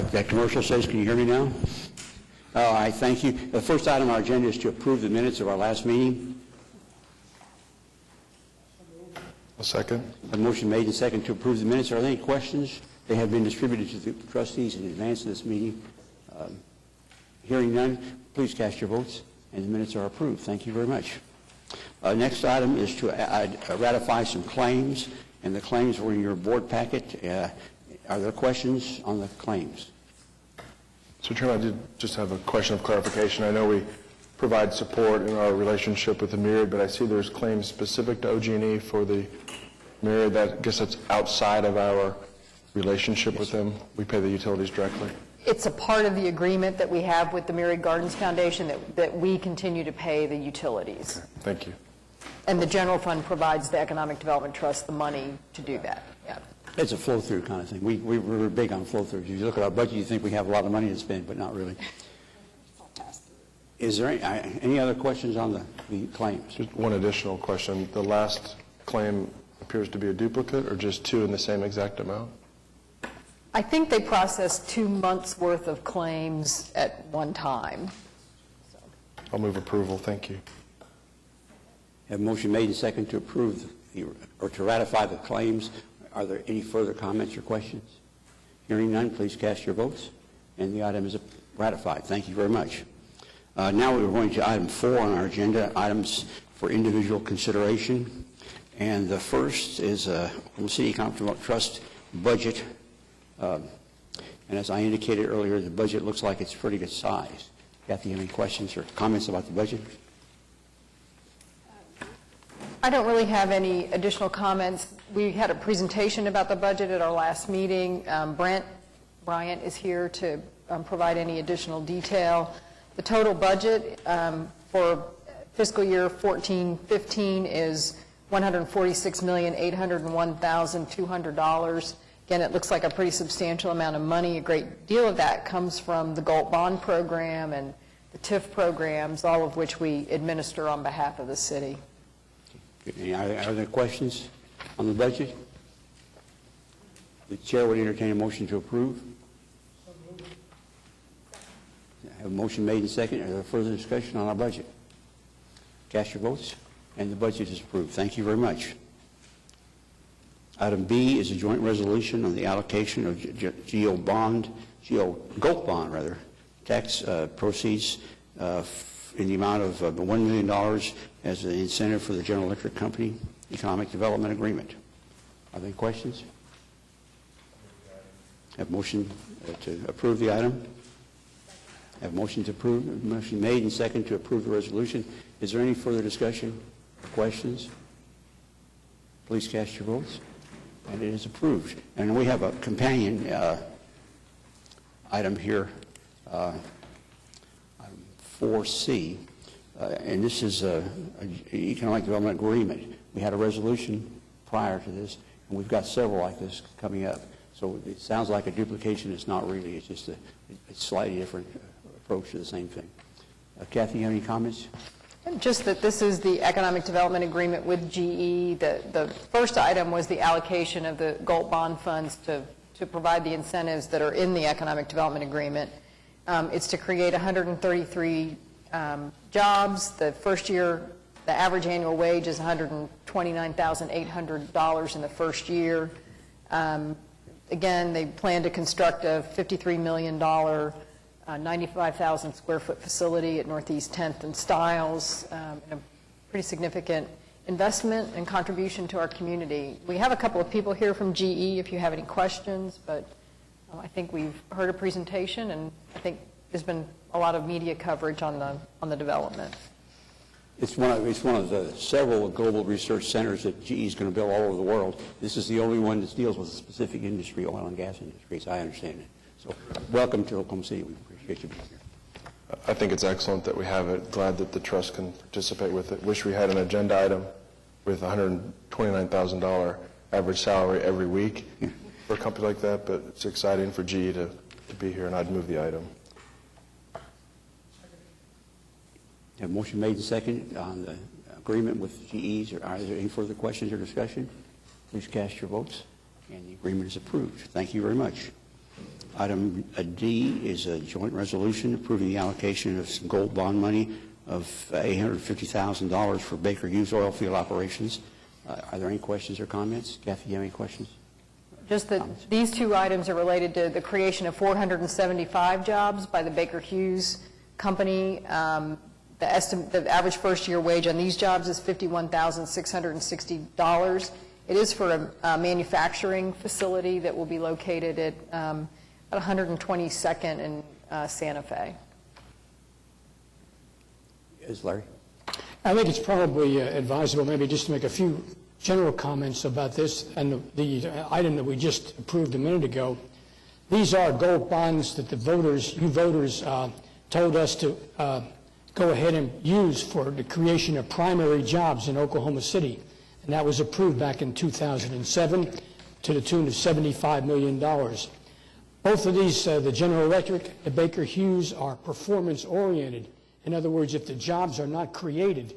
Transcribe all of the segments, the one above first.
like that commercial says. Can you hear me now? All right, thank you. The first item on our agenda is to approve the minutes of our last meeting. A second. A motion made and second to approve the minutes. Are there any questions? They have been distributed to the trustees in advance of this meeting. Hearing none, please cast your votes, and the minutes are approved. Thank you very much. Next item is to ratify some claims, and the claims were in your board packet. Are there questions on the claims? Mr. Chairman, I did just have a question of clarification. I know we provide support in our relationship with the Myriad, but I see there's claims specific to OG&E for the Myriad. I guess that's outside of our relationship with them. We pay the utilities directly. It's a part of the agreement that we have with the Myriad Gardens Foundation that we continue to pay the utilities. Okay. Thank you. And the general fund provides the Economic Development Trust the money to do that. Yeah. It's a flow-through kind of thing. We're big on flow-through. If you look at our budget, you think we have a lot of money to spend, but not really. Is there any other questions on the claims? Just one additional question. The last claim appears to be a duplicate, or just two in the same exact amount? I think they processed 2 months' worth of claims at one time. So. I'll move approval. Thank you. Have a motion made and second to approve or to ratify the claims. Are there any further comments or questions? Hearing none, please cast your votes. And the item is ratified. Thank you very much. Now we're going to item 4 on our agenda, items for individual consideration. And the first is Oklahoma City Economic Development Trust budget. And as I indicated earlier, the budget looks like it's pretty good size. Kathy, any questions or comments about the budget? I don't really have any additional comments. We had a presentation about the budget at our last meeting. Bryant is here to provide any additional detail. The total budget for fiscal year 14-15 is $146,801,200. Again, it looks like a pretty substantial amount of money. A great deal of that comes from the GALT bond program and the TIF programs, all of which we administer on behalf of the city. Are there questions on the budget? The chair would entertain a motion to approve. I have a motion made and second. Are there further discussion on our budget? Cast your votes, and the budget is approved. Thank you very much. Item B is a joint resolution on the allocation of GALT bond tax proceeds in the amount of $1 million as an incentive for the General Electric Company Economic Development Agreement. Are there any questions? Have a motion to approve the item? Have a motion to approve. Motion made and second to approve the resolution. Is there any further discussion or questions? Please cast your votes. And it is approved. And we have a companion item here, item 4C, and this is an economic development agreement. We had a resolution prior to this, and we've got several like this coming up. So it sounds like a duplication. It's not really. It's just a slightly different approach to the same thing. Kathy, you have any comments? Just that this is the economic development agreement with GE. The first item was the allocation of the GALT bond funds to provide the incentives that are in the economic development agreement. It's to create 133 jobs. The first year, the average annual wage is $129,800 in the first year. Again, they plan to construct a $53 million 95,000 square foot facility at Northeast 10th and Stiles, and a pretty significant investment and contribution to our community. We have a couple of people here from GE if you have any questions, but I think we've heard a presentation, and I think there's been a lot of media coverage on the development. It's one of the several global research centers that GE is going to build all over the world. This is the only one that deals with a specific industry, oil and gas industry, as I understand it. So welcome to Oklahoma City. We appreciate you being here. I think it's excellent that we have it. Glad that the trust can participate with it. Wish we had an agenda item with $129,000 average salary every week for a company like that, but it's exciting for GE to be here, and I'd move the item. Have a motion made and second on the agreement with GEs. Are there any further questions or discussion? Please cast your votes, and the agreement is approved. Thank you very much. Item D is a joint resolution approving the allocation of some gold bond money of $850,000 for Baker Hughes oil field operations. Are there any questions or comments? Kathy, you have any questions? Just that these two items are related to the creation of 475 jobs by the Baker Hughes company. The average first-year wage on these jobs is $51,660. It is for a manufacturing facility that will be located at 122nd in Santa Fe. Yes, Larry? I think it's probably advisable maybe just to make a few general comments about this and the item that we just approved a minute ago. These are gold bonds that you voters told us to go ahead and use for the creation of primary jobs in Oklahoma City. And that was approved back in 2007 to the tune of $75 million. Both of these, the General Electric, the Baker Hughes, are performance-oriented. In other words, if the jobs are not created,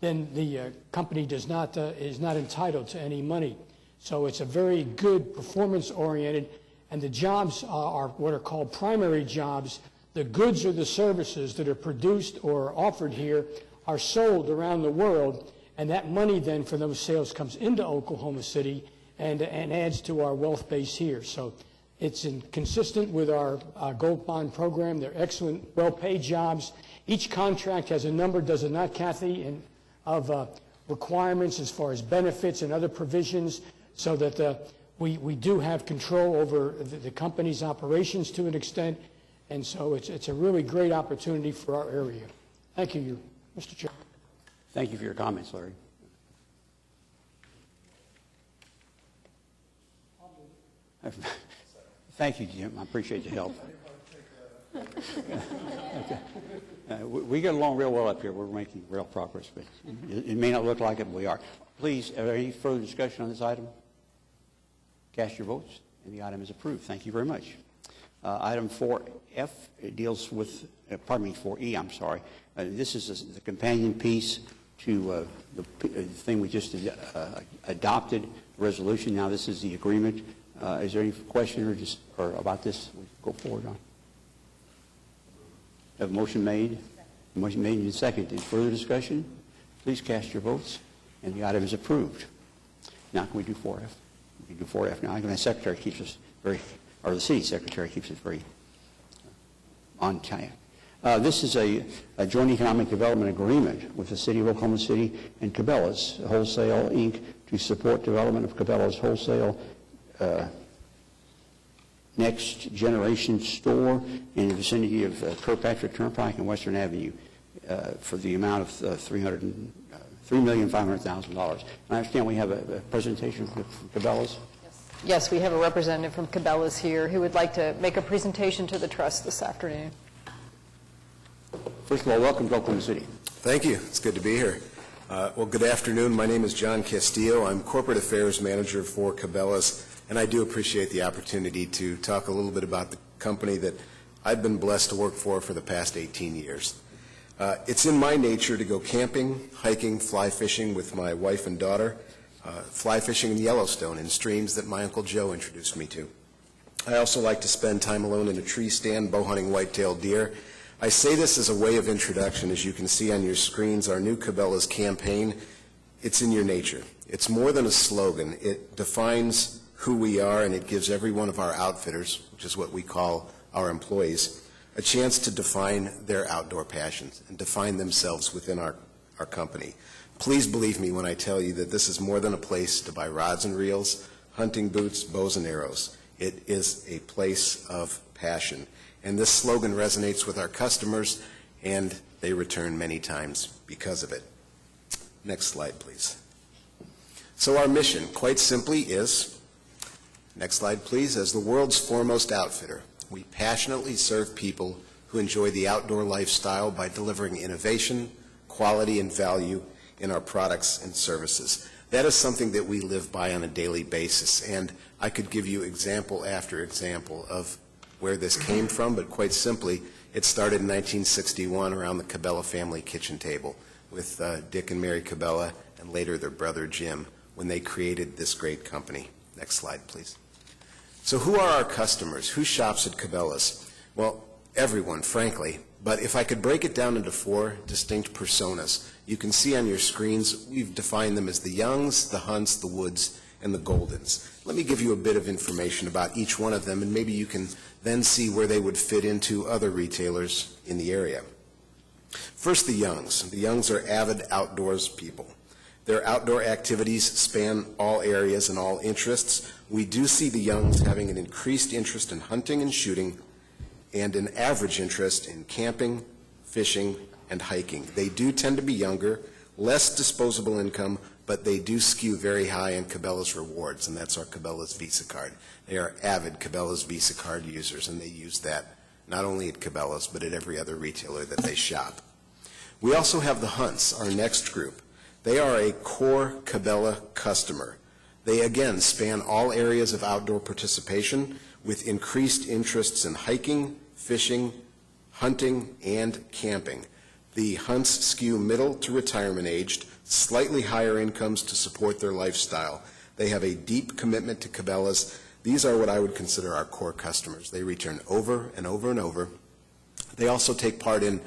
then the company is not entitled to any money. So it's a very good performance-oriented, and the jobs are what are called primary jobs. The goods or the services that are produced or offered here are sold around the world, and that money then for those sales comes into Oklahoma City and adds to our wealth base here. So it's consistent with our gold bond program. They're excellent, well-paid jobs. Each contract has a number, does it not, Kathy, of requirements as far as benefits and other provisions, so that we do have control over the company's operations to an extent. And so it's a really great opportunity for our area. Thank you, Mr. Chairman. Thank you for your comments, Larry. Thank you, Jim. I appreciate the help. Okay. We get along real well up here. We're making real progress, but it may not look like it, but we are. Please, are there any further discussion on this item? Cast your votes, and the item is approved. Thank you very much. Item 4F deals with, 4E, I'm sorry. This is the companion piece to the thing we just adopted, resolution. Now this is the agreement. Is there any question or about this we go forward on? Have a motion made? A motion made and seconded. Any further discussion? Please cast your votes, and the item is approved. Now can we do 4F? We can do 4F now. The secretary keeps us very, or the city secretary keeps us very on time. This is a joint economic development agreement with the City of Oklahoma City and Cabela's Wholesale, Inc. to support development of Cabela's Wholesale next generation store in the vicinity of Kirkpatrick Turnpike and Western Avenue for the amount of $3,500,000. I understand we have a presentation from Cabela's. Yes, we have a representative from Cabela's here who would like to make a presentation to the trust this afternoon. First of all, welcome to Oklahoma City. Thank you. It's good to be here. Well, good afternoon. My name is John Castillo. I'm Corporate Affairs Manager for Cabela's, and I do appreciate the opportunity to talk a little bit about the company that I've been blessed to work for the past 18 years. It's in my nature to go camping, hiking, fly fishing with my wife and daughter, fly fishing in Yellowstone in streams that my Uncle Joe introduced me to. I also like to spend time alone in a tree stand bow hunting white-tailed deer. I say this as a way of introduction. As you can see on your screens, our new Cabela's campaign, it's in your nature. It's more than a slogan. It defines who we are, and it gives every one of our outfitters, which is what we call our employees, a chance to define their outdoor passions and define themselves within our company. Please believe me when I tell you that this is more than a place to buy rods and reels, hunting boots, bows and arrows. It is a place of passion. And this slogan resonates with our customers, and they return many times because of it. Next slide, please. So our mission, quite simply, is, next slide, please, as the world's foremost outfitter, we passionately serve people who enjoy the outdoor lifestyle by delivering innovation, quality, and value in our products and services. That is something that we live by on a daily basis, and I could give you example after example of where this came from, but quite simply, it started in 1961 around the Cabela family kitchen table with Dick and Mary Cabela and later their brother Jim when they created this great company. Next slide, please. So who are our customers? Who shops at Cabela's? Well, everyone, frankly. But if I could break it down into 4 distinct personas, you can see on your screens, we've defined them as the Youngs, the Hunts, the Woods, and the Goldens. Let me give you a bit of information about each one of them, and maybe you can then see where they would fit into other retailers in the area. First, the Youngs. The Youngs are avid outdoors people. Their outdoor activities span all areas and all interests. We do see the Youngs having an increased interest in hunting and shooting, and an average interest in camping, fishing, and hiking. They do tend to be younger, less disposable income, but they do skew very high in Cabela's rewards, and that's our Cabela's Visa card. They are avid Cabela's Visa card users, and they use that not only at Cabela's, but at every other retailer that they shop. We also have the Hunts, our next group. They are a core Cabela customer. They, again, span all areas of outdoor participation with increased interests in hiking, fishing, hunting, and camping. The Hunts skew middle to retirement aged, slightly higher incomes to support their lifestyle. They have a deep commitment to Cabela's. These are what I would consider our core customers. They return over and over and over. They also take part in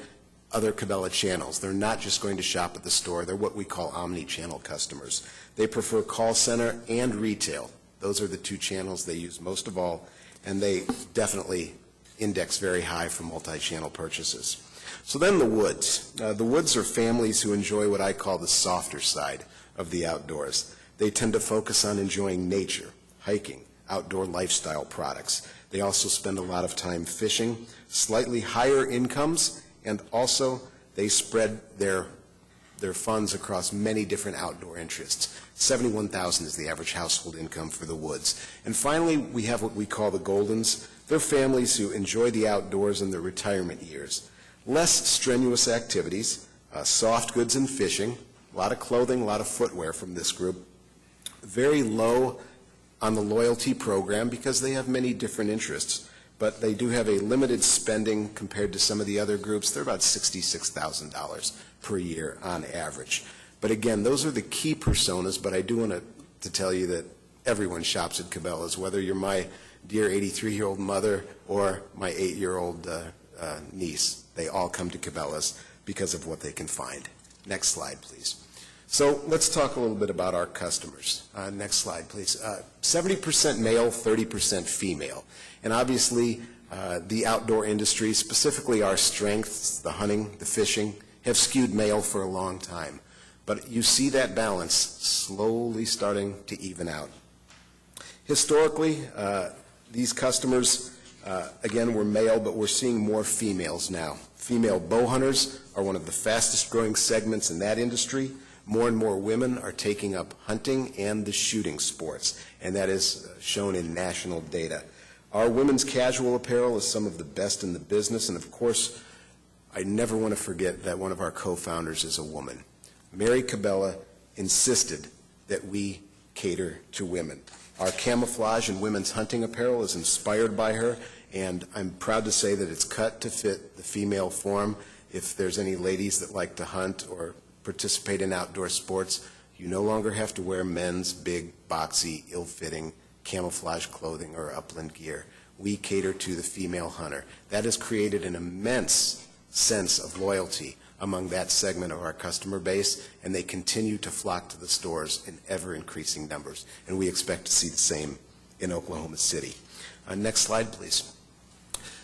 other Cabela channels. They're not just going to shop at the store. They're what we call omni-channel customers. They prefer call center and retail. Those are the 2 channels they use most of all, and they definitely index very high for multi-channel purchases. So then the Woods. The Woods are families who enjoy what I call the softer side of the outdoors. They tend to focus on enjoying nature, hiking, outdoor lifestyle products. They also spend a lot of time fishing, slightly higher incomes, and also they spread their funds across many different outdoor interests. $71,000 is the average household income for the Woods. And finally, we have what we call the Goldens. They're families who enjoy the outdoors in their retirement years. Less strenuous activities, soft goods and fishing, a lot of clothing, a lot of footwear from this group. Very low on the loyalty program because they have many different interests, but they do have a limited spending compared to some of the other groups. They're about $66,000 per year on average. But again, those are the key personas, but I do want to tell you that everyone shops at Cabela's, whether you're my dear 83-year-old mother or my 8-year-old niece. They all come to Cabela's because of what they can find. Next slide, please. So let's talk a little bit about our customers. Next slide, please. 70% male, 30% female. And obviously, the outdoor industry, specifically our strengths, the hunting, the fishing, have skewed male for a long time. But you see that balance slowly starting to even out. Historically, these customers, again, were male, but we're seeing more females now. Female bow hunters are one of the fastest growing segments in that industry. More and more women are taking up hunting and the shooting sports, and that is shown in national data. Our women's casual apparel is some of the best in the business, and of course, I never want to forget that one of our co-founders is a woman. Mary Cabela insisted that we cater to women. Our camouflage and women's hunting apparel is inspired by her, and I'm proud to say that it's cut to fit the female form. If there's any ladies that like to hunt or participate in outdoor sports, you no longer have to wear men's big, boxy, ill-fitting camouflage clothing or upland gear. We cater to the female hunter. That has created an immense sense of loyalty among that segment of our customer base, and they continue to flock to the stores in ever-increasing numbers, and we expect to see the same in Oklahoma City. Next slide, please.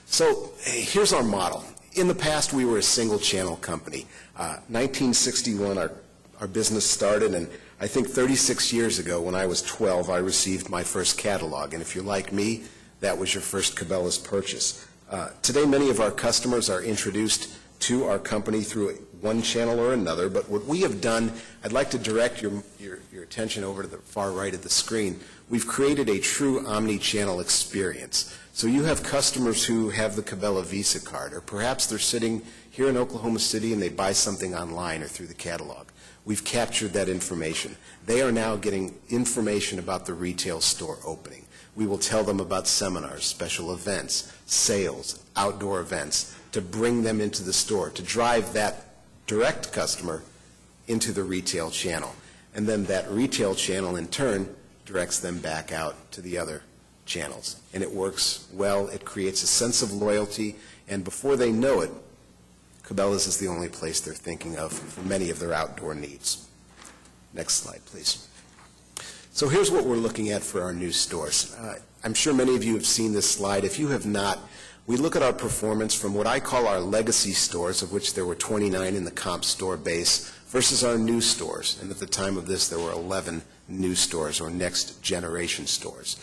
So here's our model. In the past, we were a single-channel company. 1961, our business started, and I think 36 years ago, when I was 12, I received my first catalog. And if you're like me, that was your first Cabela's purchase. Today, many of our customers are introduced to our company through one channel or another, but what we have done, I'd like to direct your attention over to the far right of the screen. We've created a true omni-channel experience. So you have customers who have the Cabela Visa card, or perhaps they're sitting here in Oklahoma City and they buy something online or through the catalog. We've captured that information. They are now getting information about the retail store opening. We will tell them about seminars, special events, sales, outdoor events, to bring them into the store, to drive that direct customer into the retail channel. And then that retail channel, in turn, directs them back out to the other channels, and it works well. It creates a sense of loyalty, and before they know it, Cabela's is the only place they're thinking of for many of their outdoor needs. Next slide, please. So here's what we're looking at for our new stores. I'm sure many of you have seen this slide. If you have not, we look at our performance from what I call our legacy stores, of which there were 29 in the comp store base, versus our new stores. And at the time of this, there were 11 new stores, or next generation stores.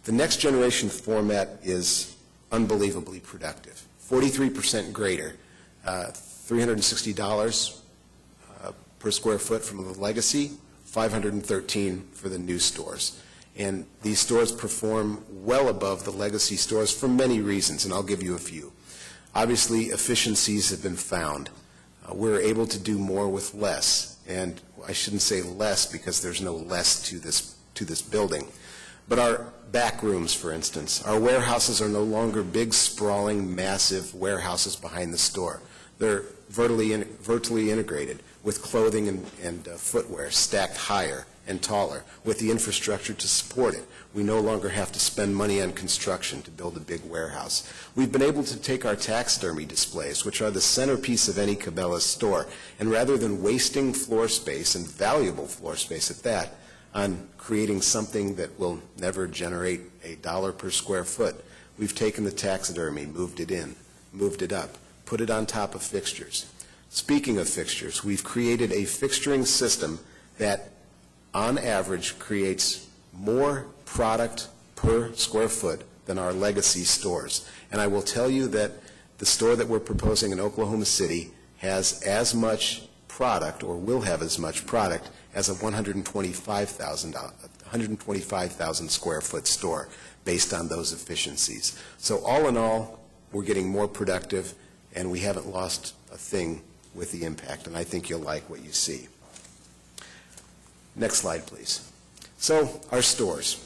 The next generation format is unbelievably productive. 43% greater, $360 per square foot from the legacy, $513 for the new stores. And these stores perform well above the legacy stores for many reasons, and I'll give you a few. Obviously, efficiencies have been found. We're able to do more with less, and I shouldn't say less because there's no less to this building. But our back rooms, for instance, our warehouses are no longer big, sprawling, massive warehouses behind the store. They're vertically integrated with clothing and footwear stacked higher and taller with the infrastructure to support it. We no longer have to spend money on construction to build a big warehouse. We've been able to take our taxidermy displays, which are the centerpiece of any Cabela's store, and rather than wasting floor space, and valuable floor space at that, on creating something that will never generate $1 per square foot, we've taken the taxidermy, moved it in, moved it up, put it on top of fixtures. Speaking of fixtures, we've created a fixturing system that on average creates more product per square foot than our legacy stores. And I will tell you that the store that we're proposing in Oklahoma City has as much product, or will have as much product, as a 125,000 square foot store based on those efficiencies. So all in all, we're getting more productive, and we haven't lost a thing with the impact, and I think you'll like what you see. Next slide, please. So our stores.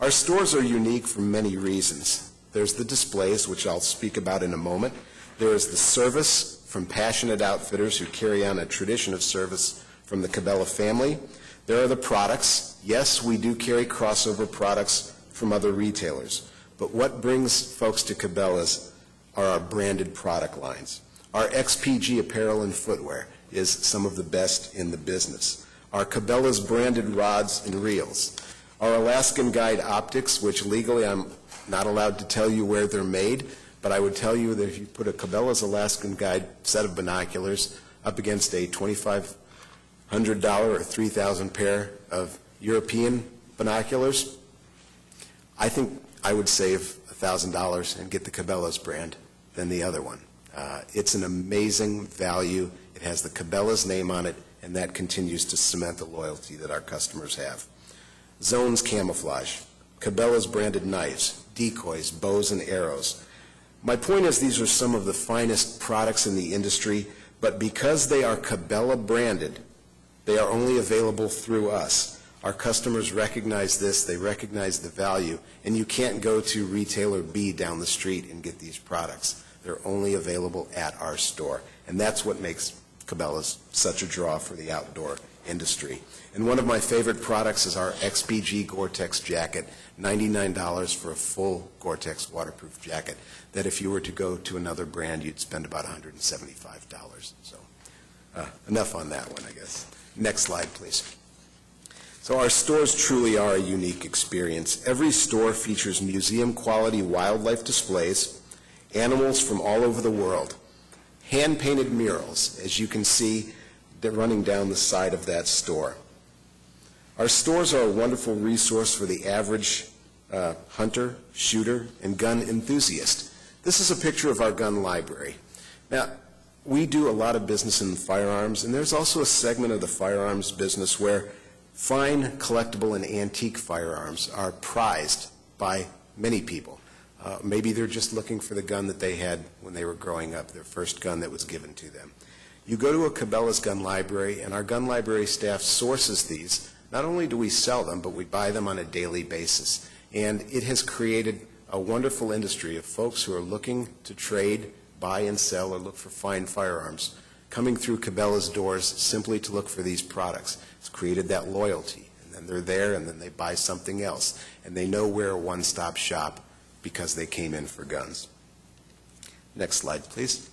Our stores are unique for many reasons. There's the displays, which I'll speak about in a moment. There is the service from passionate outfitters who carry on a tradition of service from the Cabela family. There are the products. Yes, we do carry crossover products from other retailers, but what brings folks to Cabela's are our branded product lines. Our XPG apparel and footwear is some of the best in the business. Our Cabela's branded rods and reels. Our Alaskan Guide optics, which legally I'm not allowed to tell you where they're made, but I would tell you that if you put a Cabela's Alaskan Guide set of binoculars up against a $2,500 or $3,000 pair of European binoculars, I think I would save $1,000 and get the Cabela's brand than the other one. It's an amazing value. It has the Cabela's name on it, and that continues to cement the loyalty that our customers have. Zones Camouflage, Cabela's branded knives, decoys, bows, and arrows. My point is these are some of the finest products in the industry, but because they are Cabela branded, they are only available through us. Our customers recognize this, they recognize the value, and you can't go to retailer B down the street and get these products. They're only available at our store, and that's what makes Cabela's such a draw for the outdoor industry. And one of my favorite products is our XPG Gore-Tex jacket, $99 for a full Gore-Tex waterproof jacket, that if you were to go to another brand, you'd spend about $175. So enough on that one, I guess. Next slide, please. So our stores truly are a unique experience. Every store features museum-quality wildlife displays, animals from all over the world, hand-painted murals, as you can see, they're running down the side of that store. Our stores are a wonderful resource for the average hunter, shooter, and gun enthusiast. This is a picture of our gun library. Now, we do a lot of business in firearms, and there's also a segment of the firearms business where fine, collectible, and antique firearms are prized by many people. Maybe they're just looking for the gun that they had when they were growing up, their first gun that was given to them. You go to a Cabela's gun library, and our gun library staff sources these. Not only do we sell them, but we buy them on a daily basis. And it has created a wonderful industry of folks who are looking to trade, buy and sell, or look for fine firearms, coming through Cabela's doors simply to look for these products. It's created that loyalty, and and they're there, and then they buy something else. And they know we're a one-stop shop because they came in for guns. Next slide, please.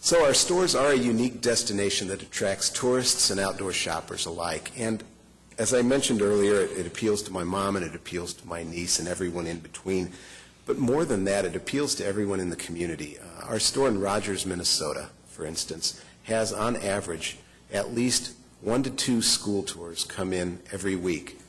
So our stores are a unique destination that attracts tourists and outdoor shoppers alike. And as I mentioned earlier, it appeals to my mom and it appeals to my niece and everyone in between. But more than that, it appeals to everyone in the community. Our store in Rogers, Minnesota, for instance, has on average at least 1 to 2 school tours come in every week.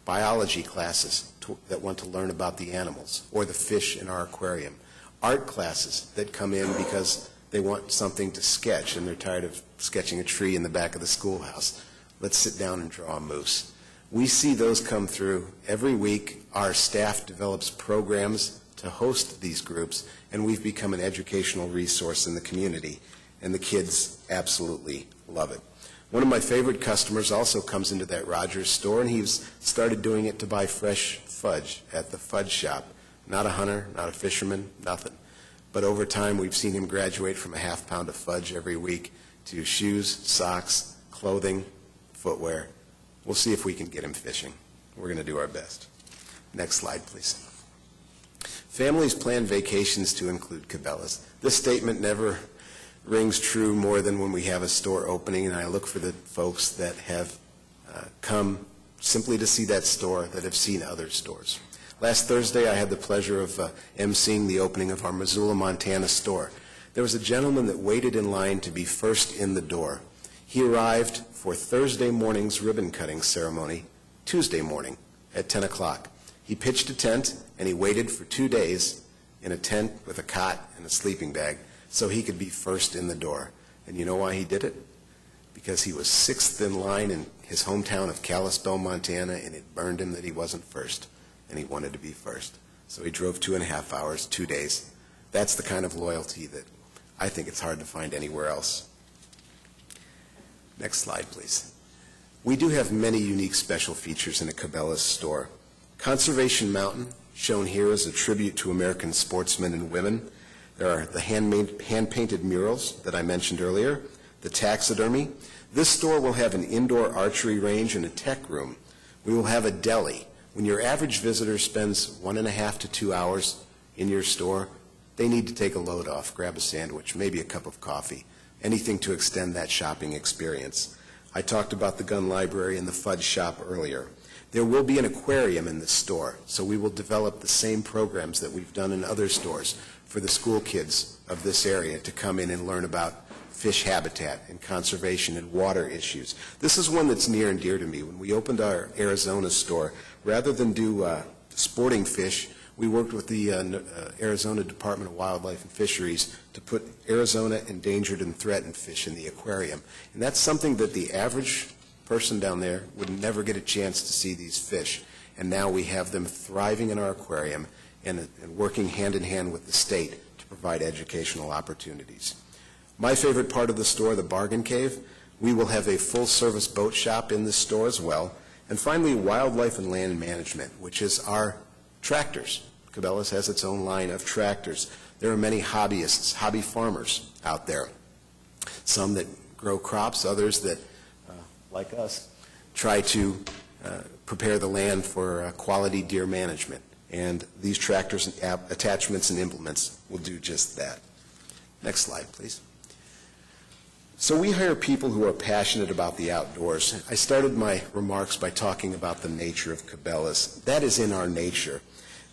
Biology classes that want to learn about the animals or the fish in our aquarium. Art classes that come in because they want something to sketch and they're tired of sketching a tree in the back of the schoolhouse. Let's sit down and draw a moose. We see those come through every week. Our staff develops programs to host these groups, and we've become an educational resource in the community, and the kids absolutely love it. One of my favorite customers also comes into that Rogers store, and he's started doing it to buy fresh fudge at the fudge shop. Not a hunter, not a fisherman, nothing. But over time, we've seen him graduate from a half pound of fudge every week to shoes, socks, clothing, footwear. We'll see if we can get him fishing. We're going to do our best. Next slide, please. Families plan vacations to include Cabela's. This statement never rings true more than when we have a store opening, and I look for the folks that have come simply to see that store, that have seen other stores. Last Thursday, I had the pleasure of emceeing the opening of our Missoula, Montana store. There was a gentleman that waited in line to be first in the door. He arrived for Thursday morning's ribbon-cutting ceremony, Tuesday morning at 10 o'clock. He pitched a tent, and he waited for 2 days in a tent with a cot and a sleeping bag so he could be first in the door. And you know why he did it? Because he was 6th in line in his hometown of Kalispell, Montana, and it burned him that he wasn't first, and he wanted to be first. So he drove 2.5 hours, 2 days. That's the kind of loyalty that I think it's hard to find anywhere else. Next slide, please. We do have many unique special features in a Cabela's store. Conservation Mountain, shown here as a tribute to American sportsmen and women. There are the hand-painted murals that I mentioned earlier, the taxidermy. This store will have an indoor archery range and a tech room. We will have a deli. When your average visitor spends 1.5 to 2 hours in your store, they need to take a load off, grab a sandwich, maybe a cup of coffee, anything to extend that shopping experience. I talked about the gun library and the fudge shop earlier. There will be an aquarium in this store, so we will develop the same programs that we've done in other stores for the school kids of this area to come in and learn about fish habitat and conservation and water issues. This is one that's near and dear to me. When we opened our Arizona store, rather than do sporting fish, we worked with the Arizona Department of Wildlife and Fisheries to put Arizona endangered and threatened fish in the aquarium. And that's something that the average person down there would never get a chance to see these fish. And now we have them thriving in our aquarium and working hand in hand with the state to provide educational opportunities. My favorite part of the store, the Bargain Cave, we will have a full-service boat shop in this store as well. And finally, Wildlife and Land Management, which is our tractors. Cabela's has its own line of tractors. There are many hobbyists, hobby farmers out there. Some that grow crops, others that, like us, try to prepare the land for quality deer management. And these tractors and attachments and implements will do just that. Next slide, please. So we hire people who are passionate about the outdoors. I started my remarks by talking about the nature of Cabela's. That is in our nature.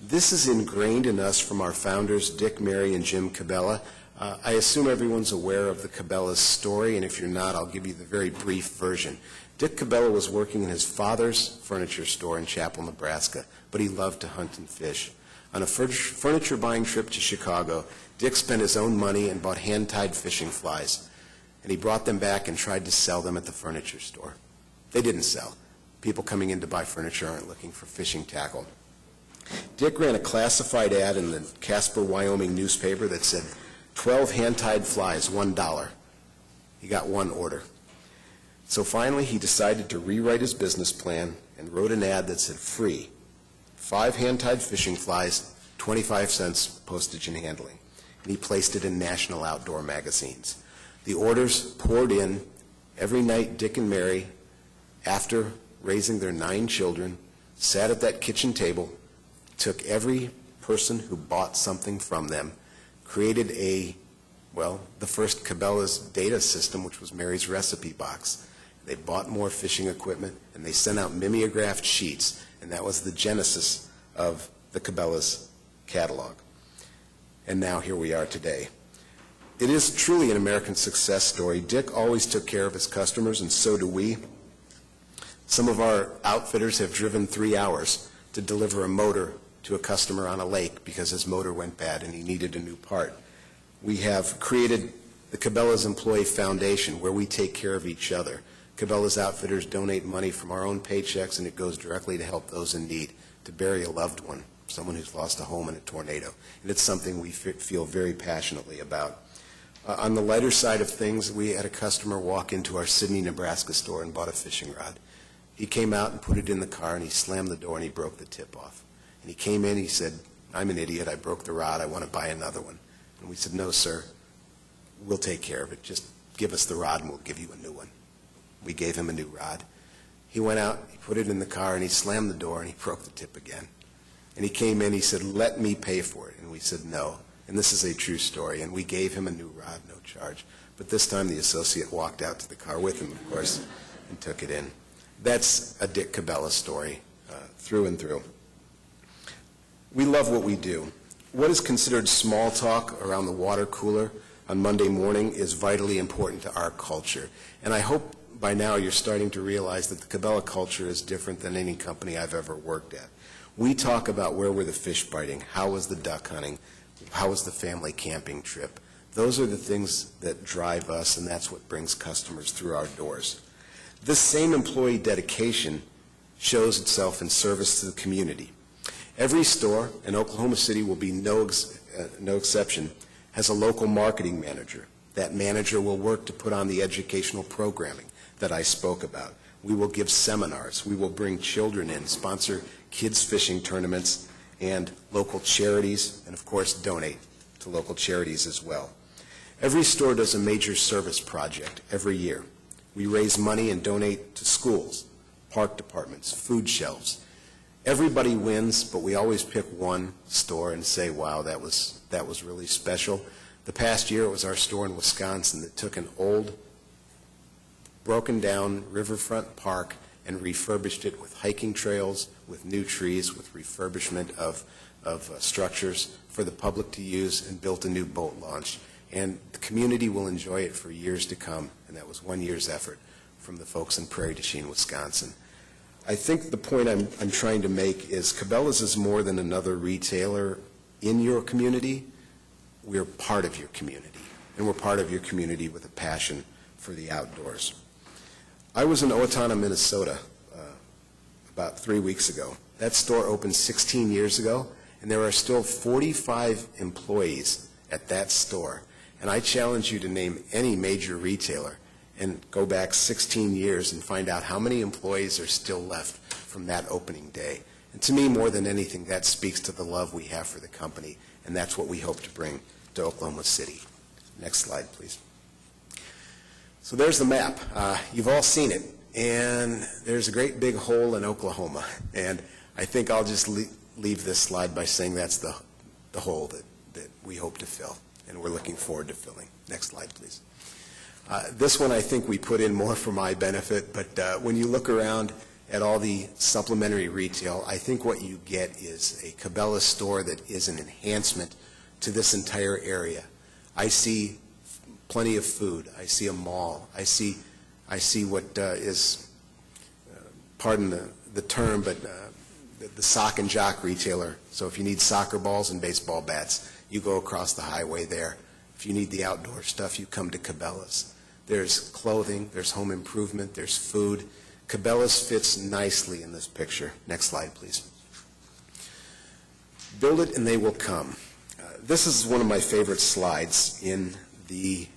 This is ingrained in us from our founders, Dick, Mary, and Jim Cabela. I assume everyone's aware of the Cabela's story, and if you're not, I'll give you the very brief version. Dick Cabela was working in his father's furniture store in Chapel, Nebraska, but he loved to hunt and fish. On a furniture buying trip to Chicago, Dick spent his own money and bought hand-tied fishing flies. And he brought them back and tried to sell them at the furniture store. They didn't sell. People coming in to buy furniture aren't looking for fishing tackle. Dick ran a classified ad in the Casper, Wyoming newspaper that said, 12 hand-tied flies, $1. He got one order. So finally, he decided to rewrite his business plan and wrote an ad that said free. 5 hand-tied fishing flies, 25 cents postage and handling. And he placed it in national outdoor magazines. The orders poured in every night. Dick and Mary, after raising their 9 children, sat at that kitchen table, took every person who bought something from them, created the first Cabela's data system, which was Mary's Recipe Box. They bought more fishing equipment, and they sent out mimeographed sheets, and that was the genesis of the Cabela's catalog. And now here we are today. It is truly an American success story. Dick always took care of his customers, and so do we. Some of our outfitters have driven 3 hours to deliver a motor to a customer on a lake because his motor went bad and he needed a new part. We have created the Cabela's Employee Foundation, where we take care of each other. Cabela's outfitters donate money from our own paychecks, and it goes directly to help those in need, to bury a loved one, someone who's lost a home in a tornado. And it's something we feel very passionately about. On the lighter side of things, we had a customer walk into our Sidney, Nebraska store and bought a fishing rod. He came out and put it in the car, and he slammed the door, and he broke the tip off. And he came in, he said, "I'm an idiot, I broke the rod, I want to buy another one." And we said, "No, sir, we'll take care of it. Just give us the rod and we'll give you a new one." We gave him a new rod. He went out, he put it in the car, and he slammed the door, and he broke the tip again. And he came in, he said, "Let me pay for it." And we said, "No." And this is a true story. And we gave him a new rod, no charge. But this time the associate walked out to the car with him, of course, and took it in. That's a Dick Cabela story, through and through. We love what we do. What is considered small talk around the water cooler on Monday morning is vitally important to our culture. And I hope by now you're starting to realize that the Cabela culture is different than any company I've ever worked at. We talk about where were the fish biting, how was the duck hunting, how was the family camping trip. Those are the things that drive us, and that's what brings customers through our doors. This same employee dedication shows itself in service to the community. Every store, and Oklahoma City will be no exception, has a local marketing manager. That manager will work to put on the educational programming that I spoke about. We will give seminars. We will bring children in, sponsor kids fishing tournaments, and local charities, and of course donate to local charities as well. Every store does a major service project every year. We raise money and donate to schools, park departments, food shelves. Everybody wins, but we always pick one store and say, wow, that was really special. The past year it was our store in Wisconsin that took an old, broken down riverfront park and refurbished it with hiking trails, with new trees, with refurbishment of structures for the public to use, and built a new boat launch. And the community will enjoy it for years to come, and that was 1 year's effort from the folks in Prairie du Chien, Wisconsin. I think the point I'm trying to make is Cabela's is more than another retailer in your community. We're part of your community, and we're part of your community with a passion for the outdoors. I was in Owatonna, Minnesota about 3 weeks ago. That store opened 16 years ago, and there are still 45 employees at that store. And I challenge you to name any major retailer and go back 16 years and find out how many employees are still left from that opening day. And to me, more than anything, that speaks to the love we have for the company, and that's what we hope to bring to Oklahoma City. Next slide, please. So there's the map. You've all seen it, and there's a great big hole in Oklahoma. And I think I'll just leave this slide by saying that's the hole that we hope to fill, and we're looking forward to filling. Next slide, please. This one I think we put in more for my benefit, but when you look around at all the supplementary retail, I think what you get is a Cabela store that is an enhancement to this entire area. I see plenty of food. I see a mall. I see what is, pardon the term, but the sock and jock retailer. So if you need soccer balls and baseball bats, you go across the highway there. If you need the outdoor stuff, you come to Cabela's. There's clothing, there's home improvement, there's food. Cabela's fits nicely in this picture. Next slide, please. Build it and they will come. This is one of my favorite slides in the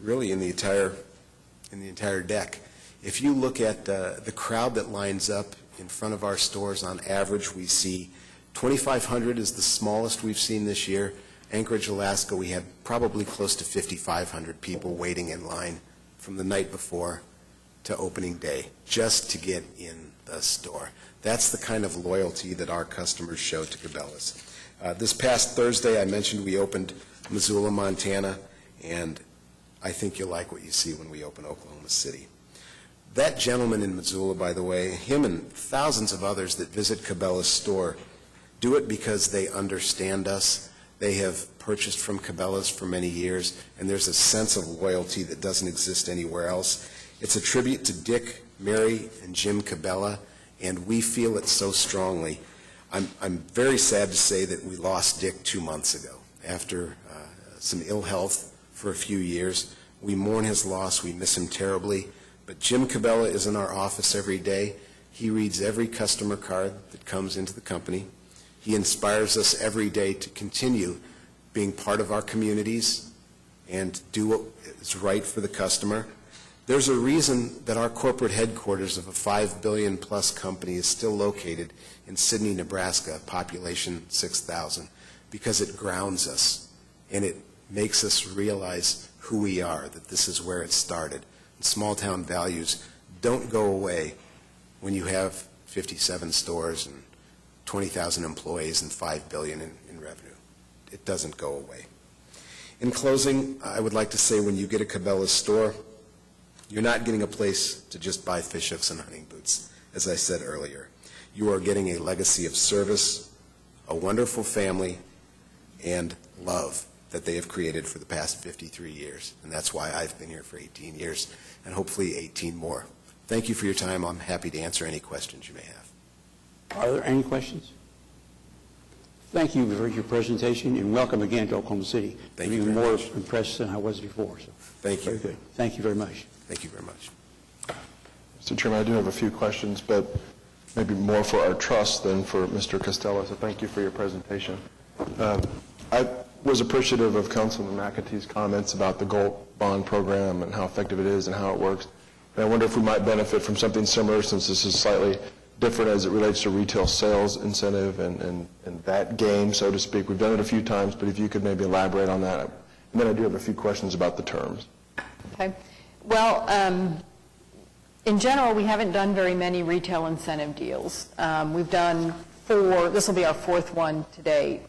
really in the entire deck. If you look at the crowd that lines up in front of our stores, on average we see 2,500 is the smallest we've seen this year. Anchorage, Alaska, we had probably close to 5,500 people waiting in line from the night before to opening day just to get in the store. That's the kind of loyalty that our customers show to Cabela's. This past Thursday, I mentioned we opened Missoula, Montana, and I think you'll like what you see when we open Oklahoma City. That gentleman in Missoula, by the way, him and thousands of others that visit Cabela's store do it because they understand us. They have purchased from Cabela's for many years, and there's a sense of loyalty that doesn't exist anywhere else. It's a tribute to Dick, Mary, and Jim Cabela, and we feel it so strongly. I'm very sad to say that we lost Dick 2 months ago after some ill health for a few years. We mourn his loss. We miss him terribly. But Jim Cabela is in our office every day. He reads every customer card that comes into the company. He inspires us every day to continue being part of our communities and do what is right for the customer. There's a reason that our corporate headquarters of a $5 billion plus company is still located in Sidney, Nebraska, population 6,000, because it grounds us and it makes us realize who we are, that this is where it started. And small town values don't go away when you have 57 stores and 20,000 employees and $5 billion in revenue. It doesn't go away. In closing, I would like to say when you get a Cabela's store, you're not getting a place to just buy fish hooks and hunting boots, as I said earlier. You are getting a legacy of service, a wonderful family, and love that they have created for the past 53 years. And that's why I've been here for 18 years, and hopefully 18 more. Thank you for your time. I'm happy to answer any questions you may have. Are there any questions? Thank you for your presentation, and welcome again to Oklahoma City. Thank I'm you even very more much. impressed than I was before. So Thank you. very good. Thank you very much. Thank you very much. Mr. Chairman, I do have a few questions, but maybe more for our trust than for Mr. Costello, so thank you for your presentation. I was appreciative of Councilman McAtee's comments about the Gold Bond program and how effective it is and how it works. And I wonder if we might benefit from something similar, since this is slightly different as it relates to retail sales incentive and that game, so to speak. We've done it a few times, but if you could maybe elaborate on that. And then I do have a few questions about the terms. Okay. Well, in general, we haven't done very many retail incentive deals. We've done 4, this will be our 4th one to date.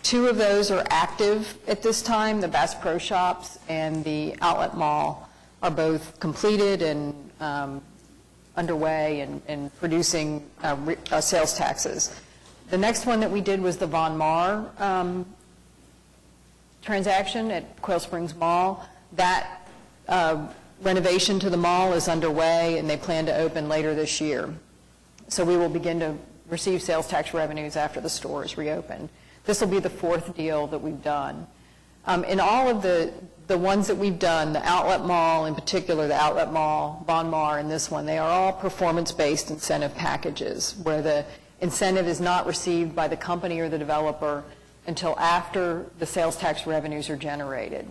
2 of those are active at this time. The Bass Pro Shops and the Outlet Mall are both completed and underway and producing sales taxes. The next one that we did was the Von Maur transaction at Quail Springs Mall. That renovation to the mall is underway, and they plan to open later this year. So we will begin to receive sales tax revenues after the store is reopened. This will be the 4th deal that we've done. In all of the ones that we've done, the Outlet Mall in particular, the Outlet Mall, Von Maur, and this one, they are all performance-based incentive packages where the incentive is not received by the company or the developer until after the sales tax revenues are generated.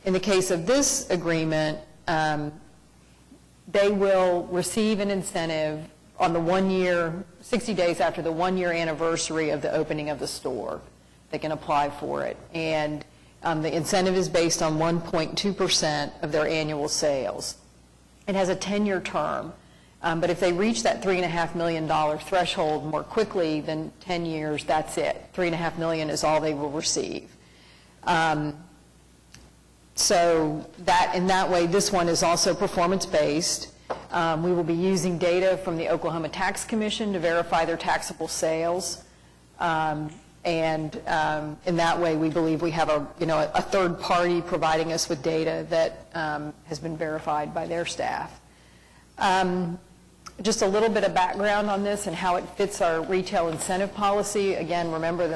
In the case of this agreement, they will receive an incentive on the 1 year, 60 days after the 1-year anniversary of the opening of the store. They can apply for it. And the incentive is based on 1.2% of their annual sales. It has a 10-year term. But if they reach that $3.5 million threshold more quickly than 10 years, that's it. $3.5 million is all they will receive. So that, in that way, this one is also performance-based. We will be using data from the Oklahoma Tax Commission to verify their taxable sales. And in that way, we believe we have a third party providing us with data that has been verified by their staff. Just a little bit of background on this and how it fits our retail incentive policy. Again, remember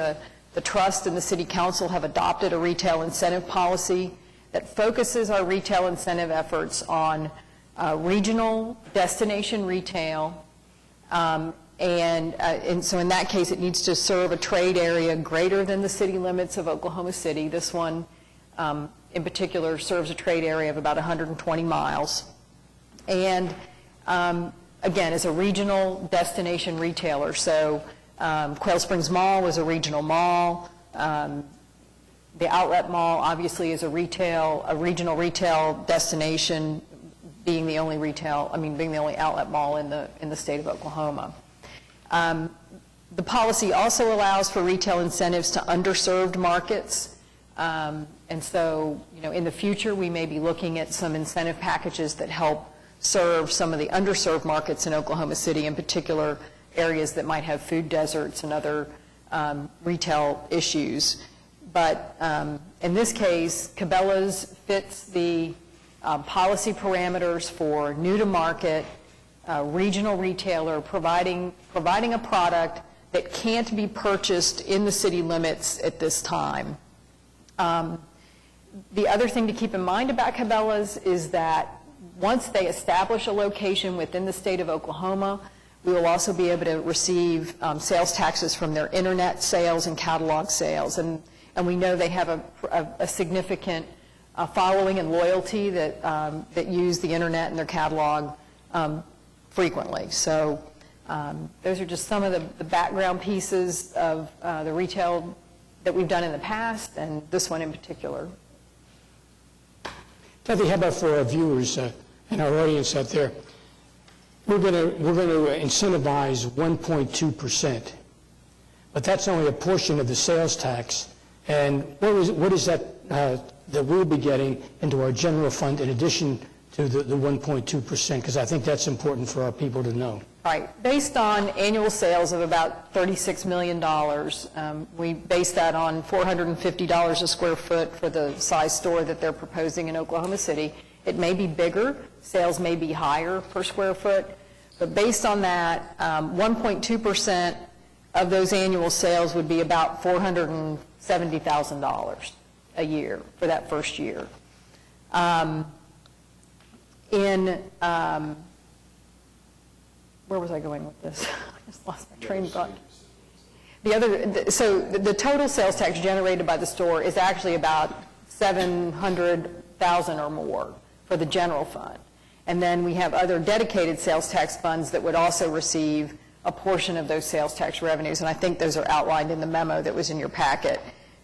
the trust and the city council have adopted a retail incentive policy that focuses our retail incentive efforts on regional destination retail. And so in that case, it needs to serve a trade area greater than the city limits of Oklahoma City. This one in particular serves a trade area of about 120 miles. And again, is a regional destination retailer. So Quail Springs Mall is a regional mall. The Outlet Mall obviously is a regional retail destination being the only being the only outlet mall in the state of Oklahoma. The policy also allows for retail incentives to underserved markets. And so, in the future, we may be looking at some incentive packages that help serve some of the underserved markets in Oklahoma City, in particular areas that might have food deserts and other retail issues. But in this case, Cabela's fits the policy parameters for new-to-market regional retailer providing a product that can't be purchased in the city limits at this time. The other thing to keep in mind about Cabela's is that once they establish a location within the state of Oklahoma, we will also be able to receive sales taxes from their internet sales and catalog sales. And we know they have a significant following and loyalty that use the internet and their catalog frequently. So those are just some of the background pieces of the retail that we've done in the past, and this one in particular. Kathy, how about for our viewers and our audience out there? We're going to incentivize 1.2%, but that's only a portion of the sales tax. And what is that that we'll be getting into our general fund in addition to the 1.2%? Because I think that's important for our people to know. Right. Based on annual sales of about $36 million, we base that on $450 a square foot for the size store that they're proposing in Oklahoma City. It may be bigger, sales may be higher per square foot, but based on that, 1.2% of those annual sales would be about $470,000 a year for that first year. Where was I going with this? I just lost my train of thought. So the total sales tax generated by the store is actually about $700,000 or more for the general fund. And then we have other dedicated sales tax funds that would also receive a portion of those sales tax revenues, and I think those are outlined in the memo that was in your packet.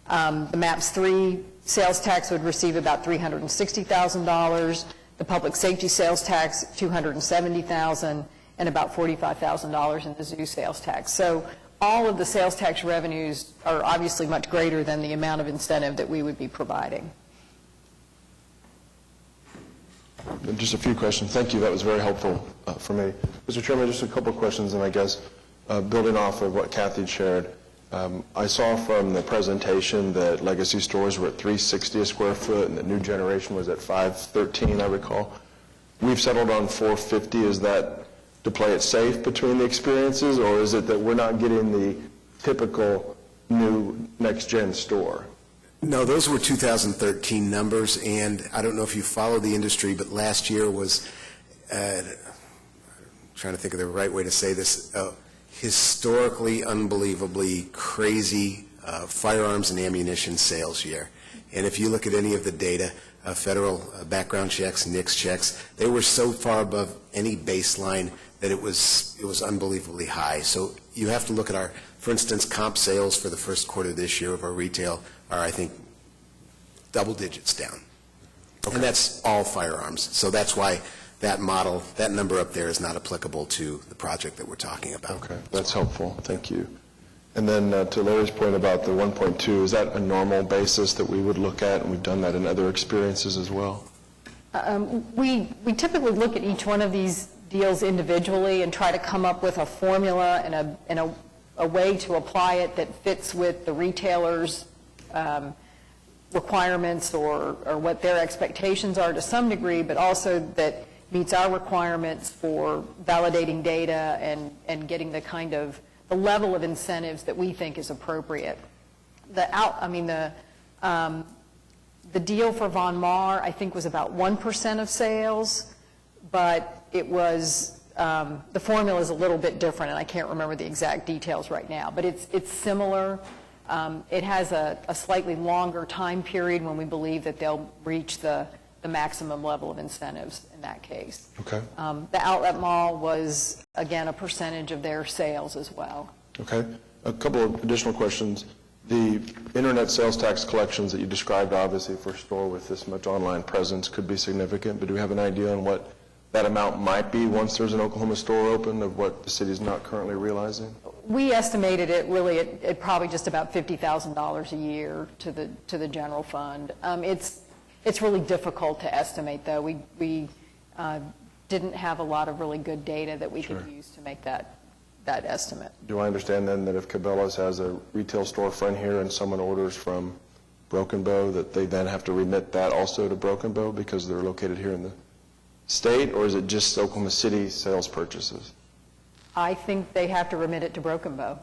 The MAPS 3 sales tax would receive about $360,000, the public safety sales tax $270,000, and about $45,000 in the zoo sales tax. So all of the sales tax revenues are obviously much greater than the amount of incentive that we would be providing. Just a few questions. Thank you. That was very helpful for me. Mr. Chairman, just a couple of questions, and I guess building off of what Kathy shared, I saw from the presentation that legacy stores were at $360 a square foot and the new generation was at $513, I recall. We've settled on $450. Is that to play it safe between the experiences, or is it that we're not getting the typical new next-gen store? No, those were 2013 numbers, and I don't know if you follow the industry, but last year was, trying to think of the right way to say this, historically, unbelievably crazy firearms and ammunition sales year. And if you look at any of the data, federal background checks, NICS checks, they were so far above any baseline that it was unbelievably high. So you have to look at our, for instance, comp sales for the first quarter of this year of our retail are, I think, double digits down. Okay. And that's all firearms. So that's why that model, that number up there is not applicable to the project that we're talking about. Okay, that's helpful. Thank you. And then to Larry's point about the 1.2, is that a normal basis that we would look at, and we've done that in other experiences as well? We typically look at each one of these deals individually and try to come up with a formula and a way to apply it that fits with the retailer's requirements or what their expectations are to some degree, but also that meets our requirements for validating data and getting the kind of the level of incentives that we think is appropriate. The deal for Von Maur, I think, was about 1% of sales, but it was, the formula is a little bit different, and I can't remember the exact details right now, but it's similar. It has a slightly longer time period when we believe that they'll reach the maximum level of incentives in that case. Okay. The outlet mall was, again, a percentage of their sales as well. Okay. A couple of additional questions. The internet sales tax collections that you described, obviously, for a store with this much online presence could be significant, but do we have an idea on what that amount might be once there's an Oklahoma store open of what the city's not currently realizing? We estimated it really at probably just about $50,000 a year to the general fund. It's really difficult to estimate, though. We didn't have a lot of really good data that we could use to make that estimate. Do I understand then that if Cabela's has a retail storefront here and someone orders from Broken Bow, that they then have to remit that also to Broken Bow because they're located here in the state, or is it just Oklahoma City sales purchases? I think they have to remit it to Broken Bow.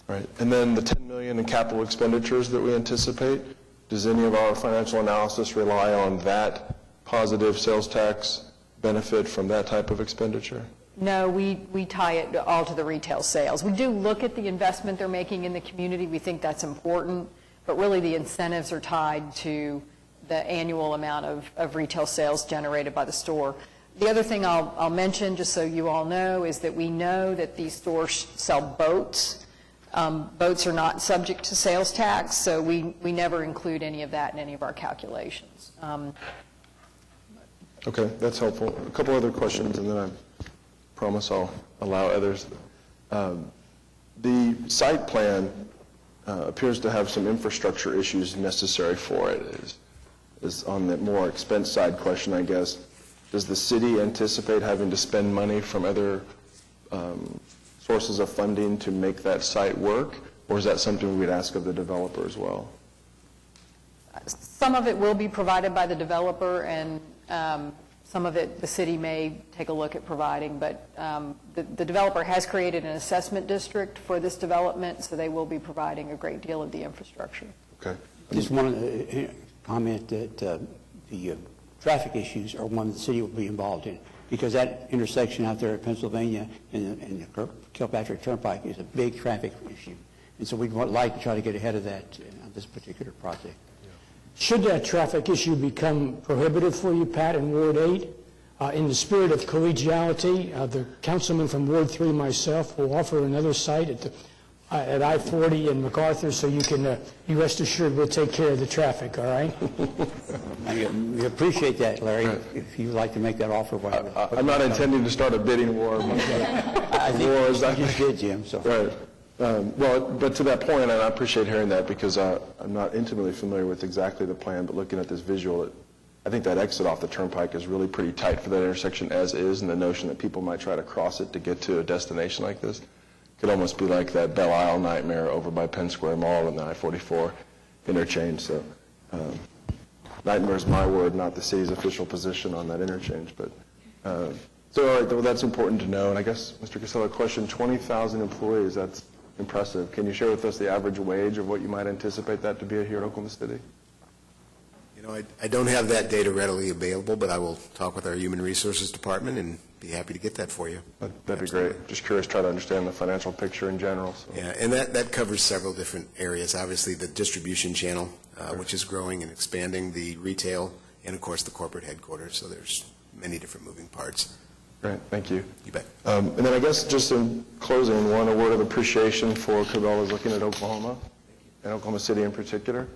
Right. And then the $10 million in capital expenditures that we anticipate, does any of our financial analysis rely on that positive sales tax benefit from that type of expenditure? No, we tie it all to the retail sales. We do look at the investment they're making in the community. We think that's important, but really the incentives are tied to the annual amount of retail sales generated by the store. The other thing I'll mention, just so you all know, is that we know that these stores sell boats. Boats are not subject to sales tax, so we never include any of that in any of our calculations. Okay, that's helpful. A couple other questions, and then I promise I'll allow others. The site plan appears to have some infrastructure issues necessary for it. Is on the more expense side question, I guess. Does the city anticipate having to spend money from other sources of funding to make that site work, or is that something we'd ask of the developer as well? Some of it will be provided by the developer, and some of it the city may take a look at providing, but the developer has created an assessment district for this development, so they will be providing a great deal of the infrastructure. Okay. Just want to comment that the traffic issues are one the city will be involved in, because that intersection out there at Pennsylvania and the Kilpatrick Turnpike is a big traffic issue. And so we'd like to try to get ahead of that on this particular project. Should that traffic issue become prohibitive for you, Pat, in Ward 8, in the spirit of collegiality, the councilman from Ward 3, myself, will offer another site at I-40 in MacArthur, so you can you rest assured we'll take care of the traffic, all right? We appreciate that, Larry. If you'd like to make that offer. I'm not intending to start a bidding war. I think you just did, Jim. So. Right. Well, but to that point, and I appreciate hearing that because I'm not intimately familiar with exactly the plan, but looking at this visual, I think that exit off the turnpike is really pretty tight for that intersection as is, and the notion that people might try to cross it to get to a destination like this could almost be like that Belle Isle nightmare over by Penn Square Mall and the I-44 interchange. So nightmare is my word, not the city's official position on that interchange. But so all right, well, that's important to know. And I guess, Mr. Casella, question, 20,000 employees, that's impressive. Can you share with us the average wage of what you might anticipate that to be here in Oklahoma City? You know, I don't have that data readily available, but I will talk with our Human Resources Department and be happy to get that for you. That'd be great. Just curious, try to understand the financial picture in general. So. Yeah, and that covers several different areas. Obviously, the distribution channel, which is growing and expanding, the retail, and, of course, the corporate headquarters. So there's many different moving parts. Great, thank you. You bet. And then I guess just in closing, a word of appreciation for Cabela's looking at Oklahoma, and Oklahoma City in particular.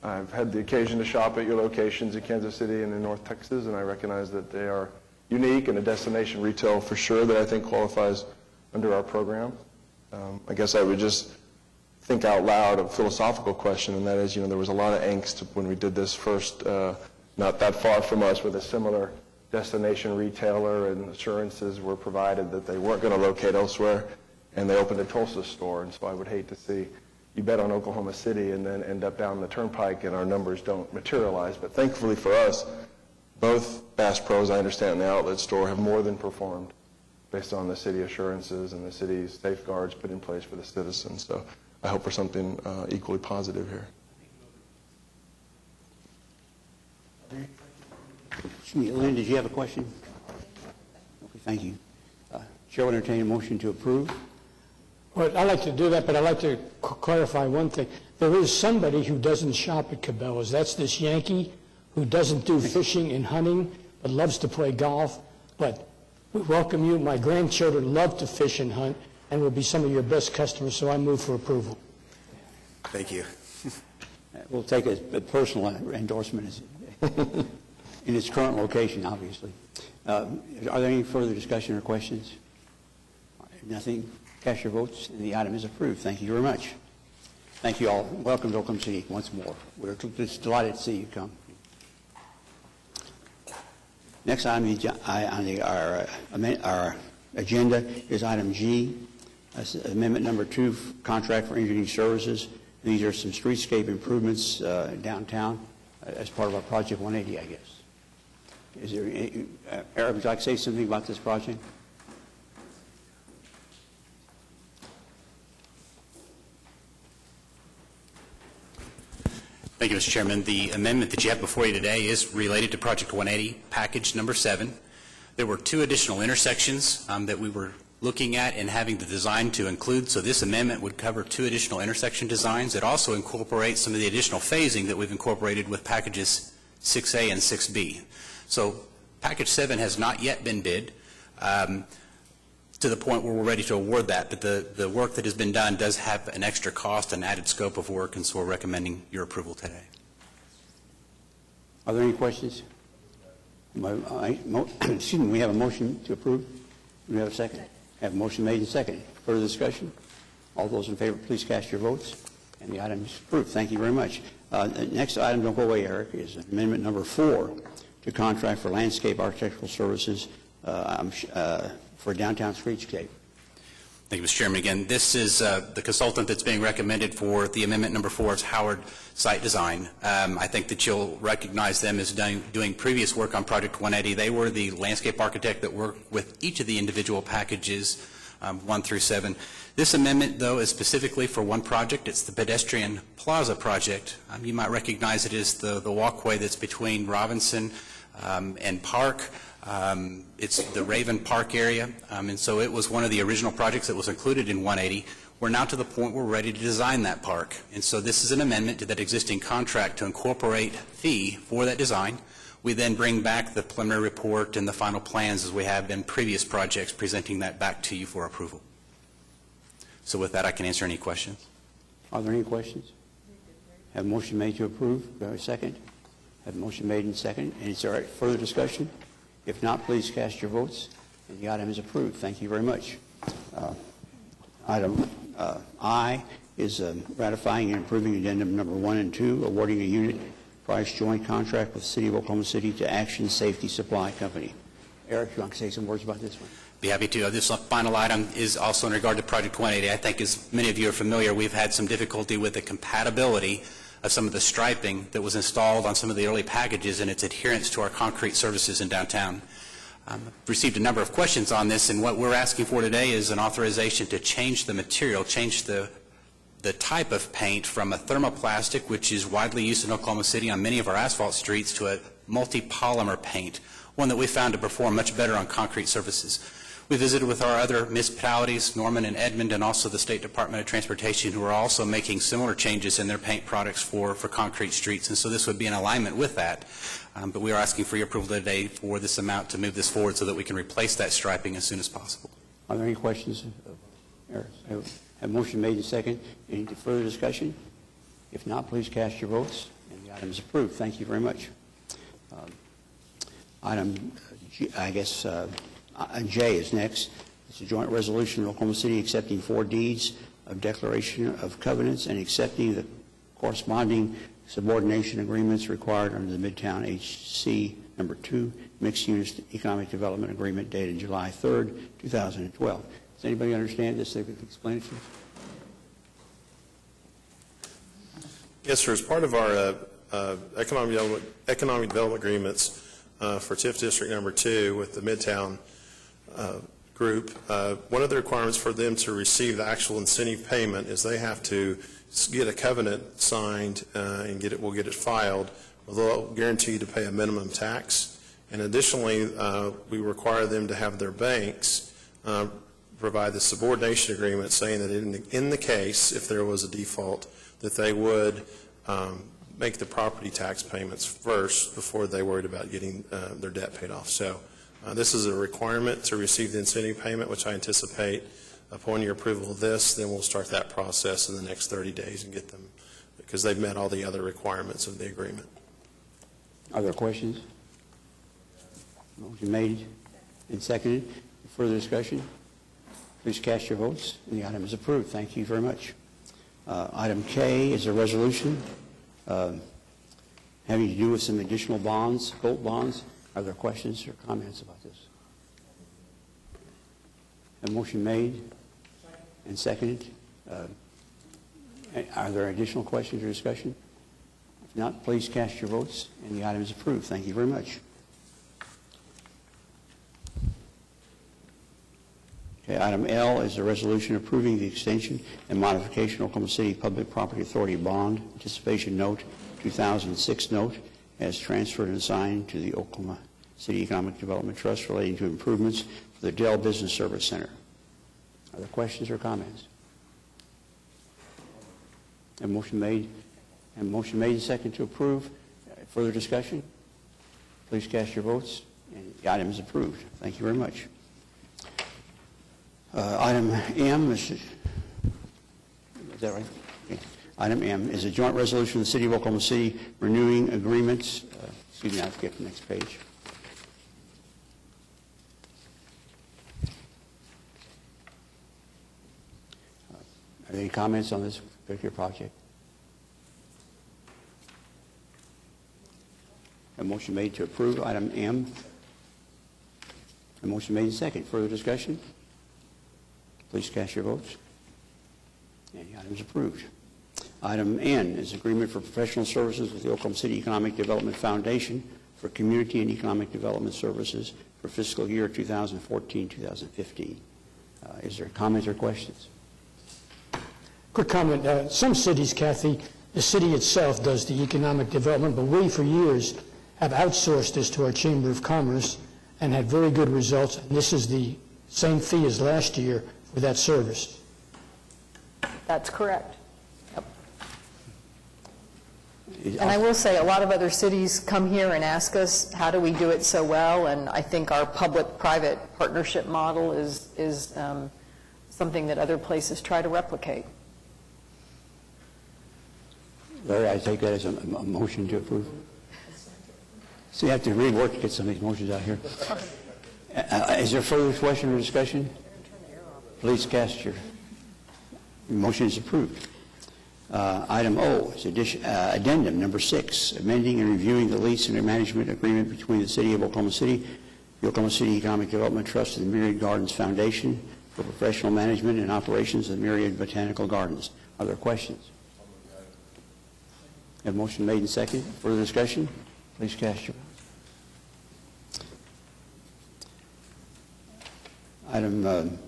I've had the occasion to shop at your locations in Kansas City and in North Texas, and I recognize that they are unique and a destination retail for sure that I think qualifies under our program. I guess I would just think out loud a philosophical question, and that is, there was a lot of angst when we did this first, not that far from us, with a similar destination retailer, and assurances were provided that they weren't going to locate elsewhere, and they opened a Tulsa store. And so I would hate to see you bet on Oklahoma City and then end up down the turnpike and our numbers don't materialize. But thankfully for us, both Bass Pros, I understand, and the outlet store have more than performed based on the city assurances and the city's safeguards put in place for the citizens. So I hope for something equally positive here. Excuse me, Lynn, did you have a question? Okay, thank you. Chair will entertain a motion to approve. Well, I'd like to do that, but I'd like to clarify one thing. There is somebody who doesn't shop at Cabela's. That's this Yankee who doesn't do fishing and hunting, but loves to play golf. But we welcome you. My grandchildren love to fish and hunt and will be some of your best customers, so I move for approval. Thank you. We'll take a personal endorsement in its current location, obviously. Are there any further discussion or questions? Nothing. Cast your votes, and the item is approved. Thank you very much. Thank you all. Welcome to Oklahoma City once more. We're just delighted to see you come. Next item on our agenda is item G, amendment number 2, contract for engineering services. These are some streetscape improvements downtown as part of our Project 180, I guess. Is there any, Eric, would you like to say something about this project? Thank you, Mr. Chairman. The amendment that you have before you today is related to Project 180, package number 7. There were 2 additional intersections that we were looking at and having the design to include, so this amendment would cover 2 additional intersection designs. It also incorporates some of the additional phasing that we've incorporated with packages 6A and 6B. So package 7 has not yet been bid to the point where we're ready to award that, but the work that has been done does have an extra cost and added scope of work, and so we're recommending your approval today. Are there any questions? Excuse me, we have a motion to approve. Do we have a second? Have a motion made and seconded. Further discussion? All those in favor, please cast your votes. And the item is approved. Thank you very much. The next item, don't go away, Eric, is amendment number 4 to contract for landscape architectural services for downtown streetscape. Thank you, Mr. Chairman. Again, this is the consultant that's being recommended for the amendment number 4 is Howard Site Design. I think that you'll recognize them as doing previous work on Project 180. They were the landscape architect that worked with each of the individual packages 1 through 7. This amendment, though, is specifically for one project. It's the pedestrian plaza project. You might recognize it as the walkway that's between Robinson and Park. It's the Raven Park area, and so it was one of the original projects that was included in 180. We're now to the point where we're ready to design that park, and so this is an amendment to that existing contract to incorporate fee for that design. We then bring back the preliminary report and the final plans as we have in previous projects, presenting that back to you for approval. So with that, I can answer any questions. Are there any questions? Have a motion made to approve. Do I have a second? Have a motion made and second. And is there further discussion? If not, please cast your votes. And the item is approved. Thank you very much. Item I is ratifying and approving addendum number 1 and 2, awarding a unit price joint contract with the City of Oklahoma City to Action Safety Supply Company. Eric, you want to say some words about this one? Be happy to. This final item is also in regard to Project 180. I think, as many of you are familiar, we've had some difficulty with the compatibility of some of the striping that was installed on some of the early packages and its adherence to our concrete services in downtown. I've received a number of questions on this, and what we're asking for today is an authorization to change the material, change the type of paint from a thermoplastic, which is widely used in Oklahoma City on many of our asphalt streets, to a multi-polymer paint, one that we found to perform much better on concrete surfaces. We visited with our other municipalities, Norman and Edmond, and also the State Department of Transportation, who are also making similar changes in their paint products for concrete streets, and so this would be in alignment with that. But we are asking for your approval today for this amount to move this forward so that we can replace that striping as soon as possible. Are there any questions? Eric, have a motion made and second. Any further discussion? If not, please cast your votes. And the item is approved. Thank you very much. Item G, I guess J is next. It's a joint resolution of Oklahoma City accepting 4 deeds of declaration of covenants and accepting the corresponding subordination agreements required under the Midtown HC number 2 Mixed Use Economic Development Agreement dated July 3rd, 2012. Does anybody understand this? They could explain it to you? Yes, sir. As part of our economic development agreements for TIF District number 2 with the Midtown group, one of the requirements for them to receive the actual incentive payment is they have to get a covenant signed and we'll get it filed. They'll guarantee to pay a minimum tax. And additionally, we require them to have their banks provide the subordination agreement saying that in the case, if there was a default, that they would make the property tax payments first before they worried about getting their debt paid off. So this is a requirement to receive the incentive payment, which I anticipate upon your approval of this, then we'll start that process in the next 30 days and get them, because they've met all the other requirements of the agreement. Are there questions? Motion made and seconded. Further discussion? Please cast your votes, and the item is approved. Thank you very much. Item K is a resolution having to do with some additional bonds, gold bonds. Are there questions or comments about this? A motion made and seconded. Are there additional questions or discussion? If not, please cast your votes, and the item is approved. Thank you very much. Okay, item L is a resolution approving the extension and modification of Oklahoma City Public Property Authority Bond Anticipation Note 2006 note as transferred and assigned to the Oklahoma City Economic Development Trust relating to improvements for the Dell Business Service Center. Are there questions or comments? A motion made and second to approve. Further discussion? Please cast your votes, and the item is approved. Thank you very much. Item M is that right? Okay. Item M is a joint resolution of the City of Oklahoma City renewing agreements. Excuse me, I skipped the next page. Are there any comments on this particular project? A motion made to approve item M. A motion made and second. Further discussion? Please cast your votes. And the item is approved. Item N is agreement for professional services with the Oklahoma City Economic Development Foundation for community and economic development services for fiscal year 2014-2015. Is there comments or questions? Quick comment. Some cities, Kathy, the city itself does the economic development, but we, for years, have outsourced this to our Chamber of Commerce and had very good results. And this is the same fee as last year for that service. That's correct. Yep. And I will say, a lot of other cities come here and ask us, how do we do it so well? And I think our public-private partnership model is something that other places try to replicate. Larry, I take that as a motion to approve. So you have to really work to get some of these motions out here. Is there further question or discussion? Please cast your motion is approved. Item O is addendum number 6, amending and reviewing the lease and management agreement between the City of Oklahoma City, the Oklahoma City Economic Development Trust, and the Myriad Gardens Foundation for professional management and operations of the Myriad Botanical Gardens. Are there questions? Have motion made and seconded. Further discussion? Please cast your vote. Item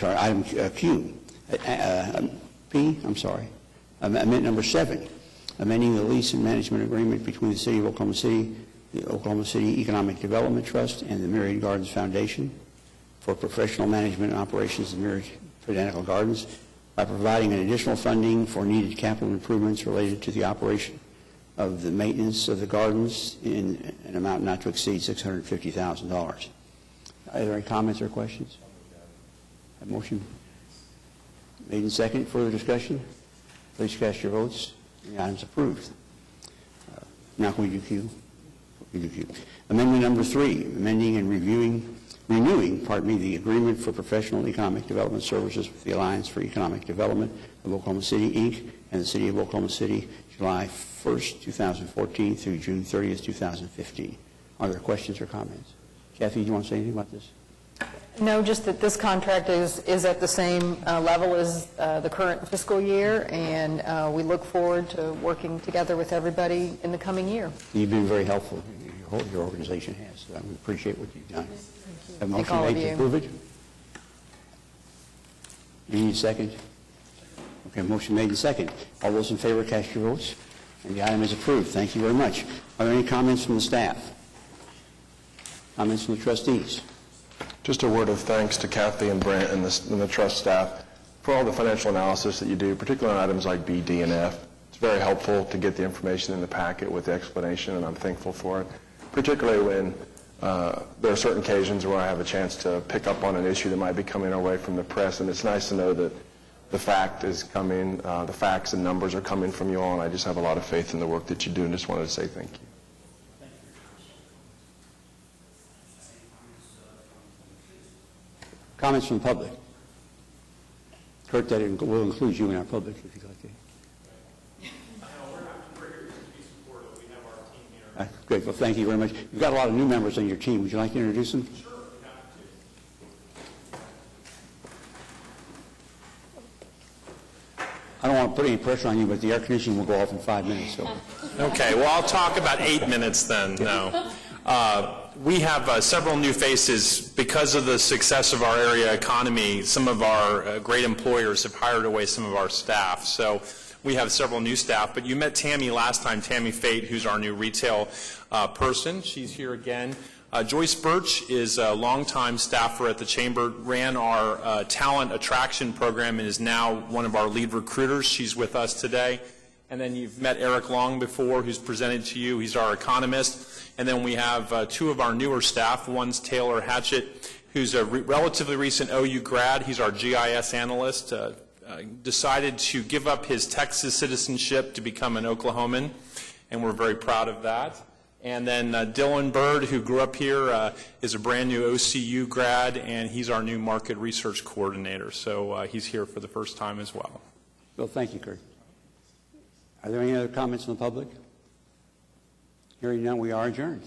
Item Q. P. Amendment number 7, amending the lease and management agreement between the City of Oklahoma City, the Oklahoma City Economic Development Trust, and the Myriad Gardens Foundation for professional management and operations of the Myriad Botanical Gardens by providing an additional funding for needed capital improvements related to the operation of the maintenance of the gardens in an amount not to exceed $650,000. Are there any comments or questions? That motion made and second. Further discussion? Please cast your votes. The item is approved. Now can we do Q? Amendment number 3, amending and renewing the agreement for professional economic development services with the Alliance for Economic Development of Oklahoma City, Inc. and the City of Oklahoma City, July 1st, 2014 through June 30th, 2015. Are there questions or comments? Kathy, do you want to say anything about this? No, just that this contract is at the same level as the current fiscal year, and we look forward to working together with everybody in the coming year. You've been very helpful. Your organization has. So we appreciate what you've done. Thank you. A motion made to approve it? You need a second? Okay, motion made and second. All those in favor, cast your votes. And the item is approved. Thank you very much. Are there any comments from the staff? Comments from the trustees? Just a word of thanks to Kathy and Brent and the trust staff for all the financial analysis that you do, particularly on items like B, D, and F. It's very helpful to get the information in the packet with the explanation, and I'm thankful for it, particularly when there are certain occasions where I have a chance to pick up on an issue that might be coming our way from the press, and it's nice to know that the fact is coming, the facts and numbers are coming from you all, and I just have a lot of faith in the work that you do, and just wanted to say thank you. Comments from the public? Kurt, that will include you in our public, if you'd like to. Great. Well, thank you very much. You've got a lot of new members on your team. Would you like to introduce them? Sure. I don't want to put any pressure on you, but the air conditioning will go off in 5 minutes. So. Okay, well, I'll talk about 8 minutes then. No. We have several new faces. Because of the success of our area economy, some of our great employers have hired away some of our staff. So we have several new staff. But you met Tammy last time, Tammy Fate, who's our new retail person. She's here again. Joyce Birch is a longtime staffer at the Chamber, ran our talent attraction program and is now one of our lead recruiters. She's with us today. And then you've met Eric Long before, who's presented to you. He's our economist. And then we have two of our newer staff. One's Taylor Hatchett, who's a relatively recent OU grad. He's our GIS analyst. Decided to give up his Texas citizenship to become an Oklahoman, and we're very proud of that. And then Dylan Bird, who grew up here, is a brand new OCU grad, and he's our new market research coordinator. So he's here for the first time as well. Well, thank you, Kurt. Are there any other comments from the public? Hearing none, we are adjourned.